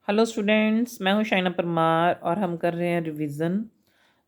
Hello students, मैं हूं शाइना परमार और हम कर रहे हैं रिवीजन।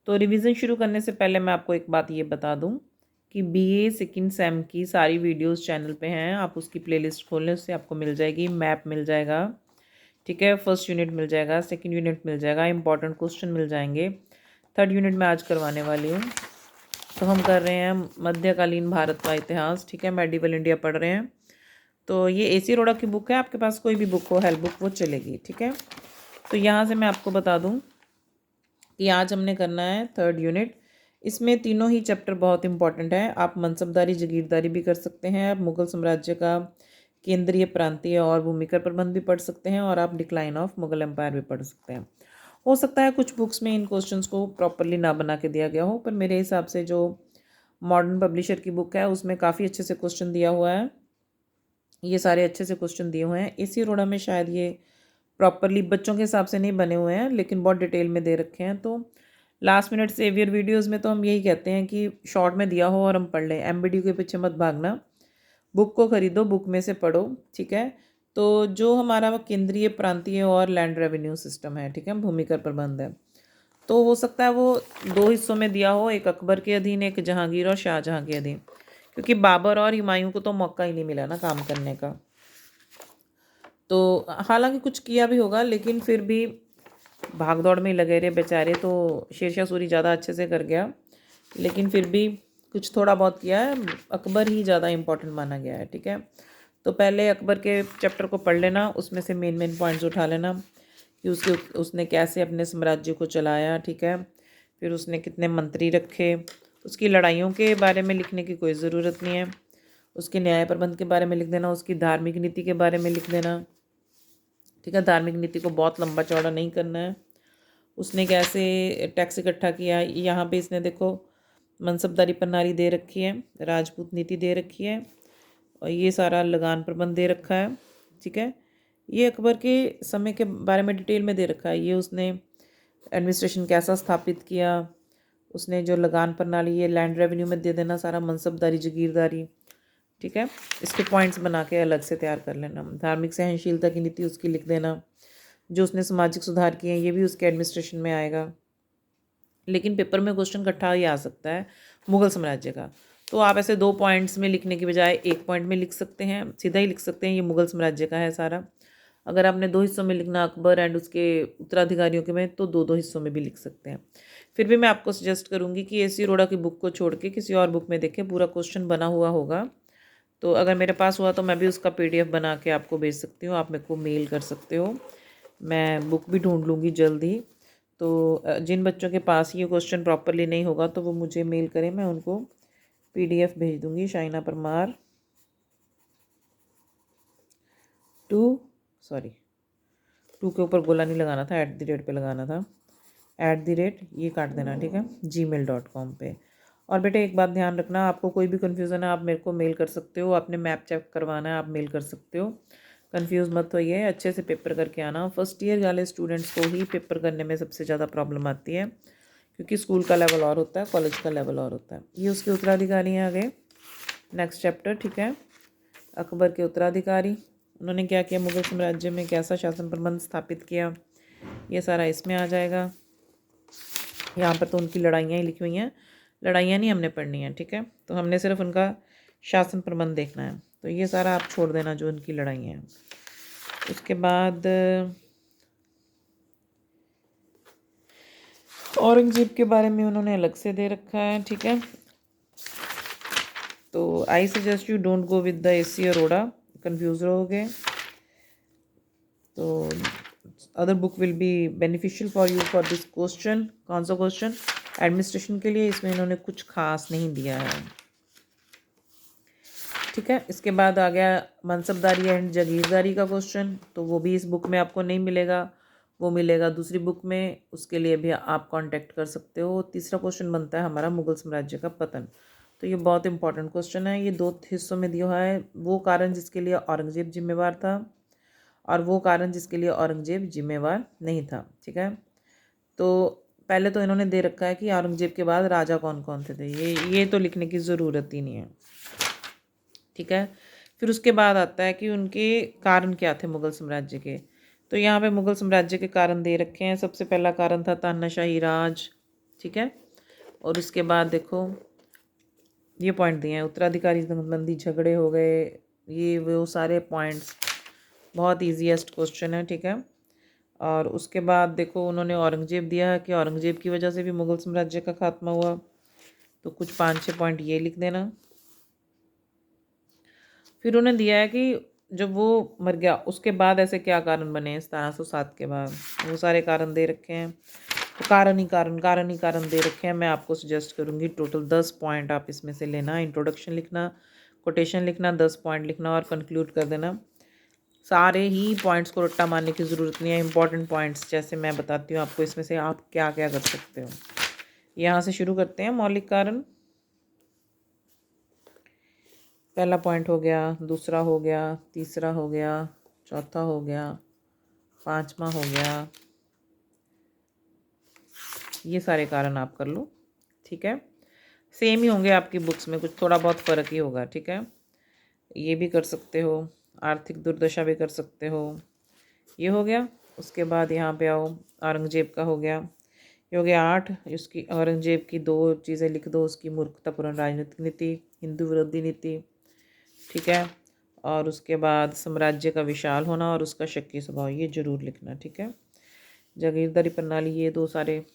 तो रिवीजन शुरू करने से पहले मैं आपको एक बात ये बता दूं कि बीए सेकंड सेम की सारी वीडियोस चैनल पे हैं। आप उसकी प्लेलिस्ट खोल लें, उससे आपको मिल जाएगी, मैप मिल जाएगा, ठीक है, फर्स्ट यूनिट मिल जाएगा, सेकंड यूनिट मिल जाएगा, इंपॉर्टेंट क्वेश्चन मिल जाएंगे। थर्ड यूनिट में आज करवाने वाली हूँ। तो हम कर रहे हैं मध्यकालीन भारत का इतिहास, ठीक है, मेडिवल इंडिया पढ़ रहे हैं। तो ये एसी अरोड़ा की बुक है, आपके पास कोई भी बुक हो, हेल्प बुक, वो चलेगी, ठीक है। तो यहाँ से मैं आपको बता दूँ कि आज हमने करना है थर्ड यूनिट। इसमें तीनों ही चैप्टर बहुत इंपॉर्टेंट है। आप मनसबदारी जागीरदारी भी कर सकते हैं, आप मुगल साम्राज्य का केंद्रीय, प्रांतीय और भूमिकर प्रबंध भी पढ़ सकते हैं, और आप डिक्लाइन ऑफ मुगल एम्पायर भी पढ़ सकते हैं। हो सकता है कुछ बुक्स में इन क्वेश्चंस को प्रॉपरली ना बना के दिया गया हो, पर मेरे हिसाब से जो मॉडर्न पब्लिशर की बुक है उसमें काफ़ी अच्छे से क्वेश्चन दिया हुआ है। ये सारे अच्छे से क्वेश्चन दिए हुए हैं। एसी अरोड़ा में शायद ये प्रॉपरली बच्चों के हिसाब से नहीं बने हुए हैं, लेकिन बहुत डिटेल में दे रखे हैं। तो लास्ट मिनट सेवियर वीडियोस में तो हम यही कहते हैं कि शॉर्ट में दिया हो और हम पढ़ लें, एमबीडी के पीछे मत भागना, बुक को खरीदो, बुक में से पढ़ो, ठीक है। तो जो हमारा केंद्रीय, प्रांतीय और लैंड रेवेन्यू सिस्टम है, ठीक है, भूमिकर प्रबंध है, तो हो सकता है वो दो हिस्सों में दिया हो, एक अकबर के अधीन, एक जहांगीर और शाहजहां के अधीन, क्योंकि बाबर और हुमायूं को तो मौका ही नहीं मिला ना काम करने का। तो हालांकि कुछ किया भी होगा, लेकिन फिर भी भाग दौड़ में ही लगे रहे बेचारे। तो शेरशाह सूरी ज़्यादा अच्छे से कर गया, लेकिन फिर भी कुछ थोड़ा बहुत किया है। अकबर ही ज़्यादा इम्पोर्टेंट माना गया है, ठीक है। तो पहले अकबर के चैप्टर को पढ़ लेना, उसमें से मेन मेन पॉइंट्स उठा लेना कि उसने कैसे अपने साम्राज्य को चलाया, ठीक है। फिर उसने कितने मंत्री रखे, उसकी लड़ाइयों के बारे में लिखने की कोई ज़रूरत नहीं है, उसके न्याय प्रबंध के बारे में लिख देना, उसकी धार्मिक नीति के बारे में लिख देना, ठीक है। धार्मिक नीति को बहुत लंबा चौड़ा नहीं करना है। उसने कैसे टैक्स इकट्ठा किया, यहाँ पे इसने देखो मनसबदारी प्रणाली दे रखी है, राजपूत नीति दे रखी है, और ये सारा लगान प्रबंध दे रखा है, ठीक है। ये अकबर के समय के बारे में डिटेल में दे रखा है। ये उसने एडमिनिस्ट्रेशन कैसा स्थापित किया, उसने जो लगान प्रणाली, ये लैंड रेवेन्यू में दे देना सारा, मनसबदारी जागीरदारी, ठीक है। इसके पॉइंट्स बना के अलग से तैयार कर लेना। धार्मिक सहनशीलता की नीति उसकी लिख देना। जो उसने सामाजिक सुधार किए हैं ये भी उसके एडमिनिस्ट्रेशन में आएगा। लेकिन पेपर में क्वेश्चन इकट्ठा ही आ सकता है मुगल साम्राज्य का, तो आप ऐसे 2 पॉइंट्स में लिखने की बजाय 1 पॉइंट में लिख सकते हैं, सीधा ही लिख सकते हैं ये मुगल साम्राज्य का है सारा। अगर आपने 2 हिस्सों में लिखना, अकबर एंड उसके उत्तराधिकारियों के में, तो 2-2 हिस्सों में भी लिख सकते हैं। फिर भी मैं आपको सजेस्ट करूँगी कि एसी अरोड़ा की बुक को छोड़ के किसी और बुक में देखें, पूरा क्वेश्चन बना हुआ होगा। तो अगर मेरे पास हुआ तो मैं भी उसका पीडीएफ बना के आपको भेज सकती हूँ, आप मेरे को मेल कर सकते हो। मैं बुक भी ढूंढ लूँगी जल्द ही। तो जिन बच्चों के पास ये क्वेश्चन प्रॉपरली नहीं होगा तो वो मुझे मेल करें, मैं उनको पीडीएफ भेज दूँगी। Shaina Parmar two, sorry, two के ऊपर गोला नहीं लगाना था, @ पे लगाना था, @ ये काट देना, ठीक है, gmail.com पे। और बेटे एक बात ध्यान रखना, आपको कोई भी कन्फ्यूज़न है आप मेरे को मेल कर सकते हो, आपने मैप चेक करवाना है आप मेल कर सकते हो, कंफ्यूज मत होइए, अच्छे से पेपर करके आना। फर्स्ट ईयर वाले स्टूडेंट्स को ही पेपर करने में सबसे ज़्यादा प्रॉब्लम आती है, क्योंकि स्कूल का लेवल और होता है, कॉलेज का लेवल और होता है। ये उसके उत्तराधिकारी हैं आगे, नेक्स्ट चैप्टर, ठीक है। अकबर के उत्तराधिकारी, उन्होंने क्या किया, मुगल साम्राज्य में कैसा शासन प्रबंध स्थापित किया, ये सारा इसमें आ जाएगा। यहाँ पर तो उनकी लड़ाइयाँ ही लिखी हुई हैं, लड़ाइयाँ नहीं हमने पढ़नी है, ठीक है। तो हमने सिर्फ उनका शासन प्रबंध देखना है, तो ये सारा आप छोड़ देना जो उनकी लड़ाइयाँ हैं। उसके बाद औरंगजेब के बारे में उन्होंने अलग से दे रखा है, ठीक है। तो I suggest you don't go with the AC Arora, confuse रहोगे। तो other book will be beneficial for you for this question. कौन सा क्वेश्चन, एडमिनिस्ट्रेशन के लिए, इसमें इन्होंने कुछ खास नहीं दिया है, ठीक है। इसके बाद आ गया मनसबदारी एंड जागीरदारी का क्वेश्चन, तो वो भी इस बुक में आपको नहीं मिलेगा, वो मिलेगा दूसरी बुक में, उसके लिए भी आप कांटेक्ट कर सकते हो। तीसरा क्वेश्चन बनता है हमारा मुगल साम्राज्य का पतन, तो ये बहुत इंपॉर्टेंट क्वेश्चन है। ये 2 हिस्सों में दिया हुआ है, वो कारण जिसके लिए औरंगजेब जिम्मेवार था और वो कारण जिसके लिए औरंगजेब जिम्मेवार नहीं था, ठीक है। तो पहले तो इन्होंने दे रखा है कि औरंगजेब के बाद राजा कौन कौन थे, ये तो लिखने की ज़रूरत ही नहीं है, ठीक है। फिर उसके बाद आता है कि उनके कारण क्या थे मुगल साम्राज्य के। तो यहाँ पे मुग़ल साम्राज्य के कारण दे रखे हैं। सबसे पहला कारण था तानाशाही राज, ठीक है। और उसके बाद देखो ये पॉइंट दिए हैं, उत्तराधिकारी संबंधी झगड़े हो गए, ये वो सारे पॉइंट्स। बहुत ईजीएस्ट क्वेश्चन है, ठीक है। और उसके बाद देखो उन्होंने औरंगजेब दिया है कि औरंगजेब की वजह से भी मुग़ल साम्राज्य का खात्मा हुआ। तो कुछ 5-6 पॉइंट ये लिख देना। फिर उन्हें दिया है कि जब वो मर गया उसके बाद ऐसे क्या कारण बने 1707 के बाद, वो सारे कारण दे रखे हैं। तो कारण ही कारण दे रखे हैं। मैं आपको सजेस्ट करूँगी टोटल 10 पॉइंट आप इसमें से लेना, इंट्रोडक्शन लिखना, कोटेशन लिखना, 10 पॉइंट लिखना और कंक्लूड कर देना। सारे ही पॉइंट्स को रट्टा मारने की ज़रूरत नहीं है। इंपॉर्टेंट पॉइंट्स जैसे मैं बताती हूँ आपको, इसमें से आप क्या क्या कर सकते हो। यहाँ से शुरू करते हैं। मौलिक कारण, पहला पॉइंट हो गया, दूसरा हो गया, तीसरा हो गया, चौथा हो गया, पांचवा हो गया। ये सारे कारण आप कर लो, ठीक है। सेम ही होंगे आपकी बुक्स में, कुछ थोड़ा बहुत फ़र्क ही होगा, ठीक है। ये भी कर सकते हो, आर्थिक दुर्दशा भी कर सकते हो। ये हो गया। उसके बाद यहाँ पे आओ, औरंगजेब का हो गया, ये हो गया 8। उसकी औरंगजेब की 2 चीज़ें लिख दो, उसकी मूर्खतापूर्ण राजनीतिक नीति, हिंदू विरोधी नीति, ठीक है। और उसके बाद साम्राज्य का विशाल होना और उसका शक्की स्वभाव, ये जरूर लिखना, ठीक है। जागीरदारी प्रणाली, ये 2 सारे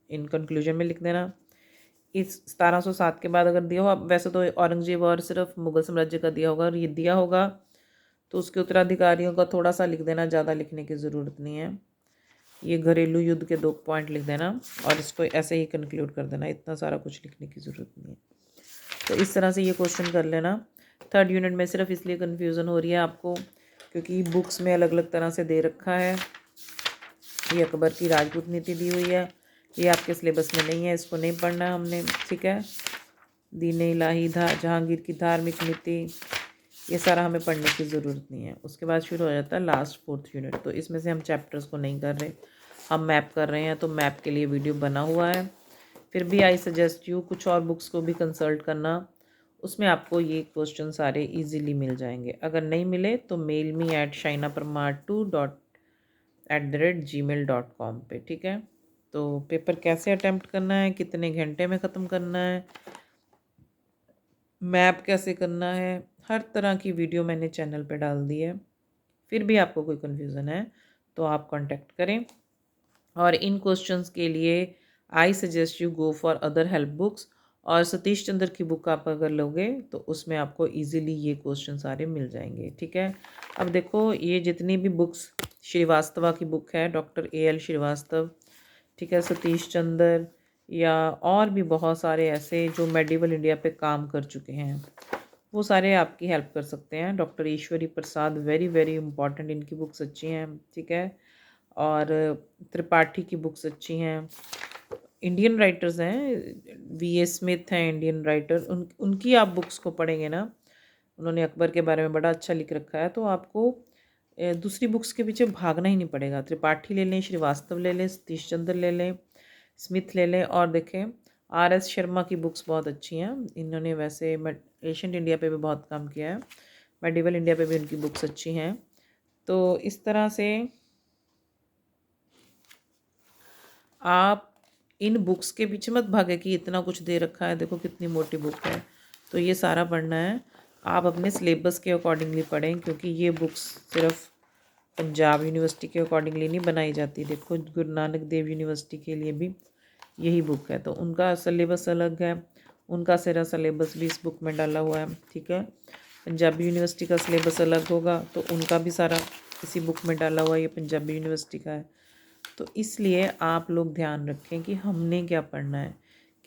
इन कंक्लूजन में लिख देना। इस 1707 के बाद अगर दिया हो, वैसे तो औरंगजेब और सिर्फ मुग़ल साम्राज्य का दिया होगा, और ये दिया होगा तो उसके उत्तराधिकारियों का थोड़ा सा लिख देना, ज़्यादा लिखने की ज़रूरत नहीं है। ये घरेलू युद्ध के 2 पॉइंट लिख देना और इसको ऐसे ही कंक्लूड कर देना, इतना सारा कुछ लिखने की ज़रूरत नहीं है। तो इस तरह से ये क्वेश्चन कर लेना। 3rd यूनिट में सिर्फ इसलिए कन्फ्यूज़न हो रही है आपको क्योंकि बुक्स में अलग अलग तरह से दे रखा है। ये अकबर की राजपूत नीति दी हुई है, ये आपके सिलेबस में नहीं है, इसको नहीं पढ़ना है हमने, ठीक है। दीन इलाही जहांगीर की धार्मिक नीति, ये सारा हमें पढ़ने की ज़रूरत नहीं है। उसके बाद शुरू हो जाता है लास्ट 4th यूनिट। तो इसमें से हम चैप्टर्स को नहीं कर रहे, हम मैप कर रहे हैं। तो मैप के लिए वीडियो बना हुआ है। फिर भी आई सजेस्ट यू कुछ और बुक्स को भी कंसल्ट करना, उसमें आपको ये क्वेश्चन सारे इजीली मिल जाएंगे। अगर नहीं मिले तो मेल मी at shainaparmar2@gmail.com पे, ठीक है। तो पेपर कैसे अटैम्प्ट करना है, कितने घंटे में ख़त्म करना है, मैप कैसे करना है, हर तरह की वीडियो मैंने चैनल पे डाल दी है। फिर भी आपको कोई कन्फ्यूज़न है तो आप कांटेक्ट करें। और इन क्वेश्चंस के लिए I suggest you go for other help books. और सतीश चंद्र की बुक आप अगर लोगे तो उसमें आपको इजीली ये क्वेश्चन सारे मिल जाएंगे, ठीक है। अब देखो ये जितनी भी बुक्स, श्रीवास्तव की बुक है, डॉक्टर AL श्रीवास्तव, ठीक है, सतीश चंद्र, या और भी बहुत सारे ऐसे जो मेडिवल इंडिया पे काम कर चुके हैं, वो सारे आपकी हेल्प कर सकते हैं। Doctor Ishwari Prasad, very very important, इनकी बुक्स अच्छी हैं, ठीक है। और त्रिपाठी की बुक्स अच्छी हैं। इंडियन राइटर्स हैं, VA स्मिथ हैं इंडियन राइटर, उनकी आप बुक्स को पढ़ेंगे ना, उन्होंने अकबर के बारे में बड़ा अच्छा लिख रखा है। तो आपको दूसरी बुक्स के पीछे भागना ही नहीं पड़ेगा। त्रिपाठी ले लें, श्रीवास्तव ले लें, सतीश चंद्र ले लें, स्मिथ ले लें। और देखें RS शर्मा की बुक्स बहुत अच्छी हैं, इन्होंने वैसे एशियंट इंडिया पे भी बहुत काम किया है, मेडिवल इंडिया पे भी उनकी बुक्स अच्छी हैं। तो इस तरह से आप इन बुक्स के पीछे मत भागे कि इतना कुछ दे रखा है, देखो कितनी मोटी बुक है, तो ये सारा पढ़ना है। आप अपने सिलेबस के अकॉर्डिंगली पढ़ें क्योंकि ये बुक्स सिर्फ पंजाब यूनिवर्सिटी के अकॉर्डिंगली नहीं बनाई जाती। देखो गुरु नानक देव यूनिवर्सिटी के लिए भी यही बुक है, तो उनका सिलेबस अलग है, उनका सारा सिलेबस भी इस बुक में डाला हुआ है, ठीक है। पंजाबी यूनिवर्सिटी का सिलेबस अलग होगा तो उनका भी सारा इसी बुक में डाला हुआ है, ये पंजाबी यूनिवर्सिटी का है। तो इसलिए आप लोग ध्यान रखें कि हमने क्या पढ़ना है,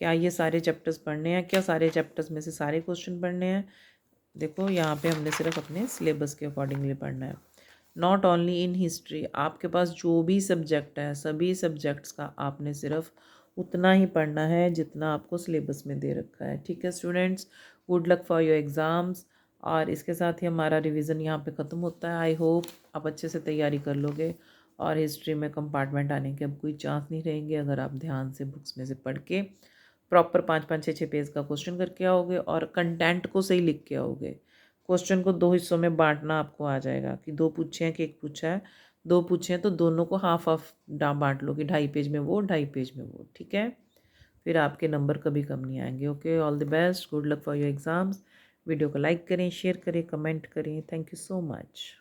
क्या ये सारे चैप्टर्स पढ़ने हैं, क्या सारे चैप्टर्स में से सारे क्वेश्चन पढ़ने हैं। देखो यहाँ पे हमने सिर्फ अपने सिलेबस के अकॉर्डिंगली पढ़ना है। नॉट ओनली इन हिस्ट्री, आपके पास जो भी सब्जेक्ट है सभी सब्जेक्ट्स का आपने सिर्फ उतना ही पढ़ना है जितना आपको सिलेबस में दे रखा है, ठीक है students. Good luck for your exams. और इसके साथ ही हमारा रिवीजन यहाँ पे ख़त्म होता है। आई होप आप अच्छे से तैयारी कर लोगे और हिस्ट्री में कंपार्टमेंट आने के अब कोई चांस नहीं रहेंगे अगर आप ध्यान से बुक्स में से पढ़ के प्रॉपर 5-5 6-6 पेज का क्वेश्चन करके आओगे और कंटेंट को सही लिख के आओगे। क्वेश्चन को 2 हिस्सों में बांटना आपको आ जाएगा कि 2 पूछे हैं कि 1 पूछा है, 2 पूछे हैं तो दोनों को हाफ हाफ बांट लो कि 2.5 पेज में वो, 2.5 पेज में वो, ठीक है। फिर आपके नंबर कभी कम नहीं आएंगे। Okay, all the best, good luck for your exams. Video को लाइक करें, शेयर करें, कमेंट करें। Thank you so much.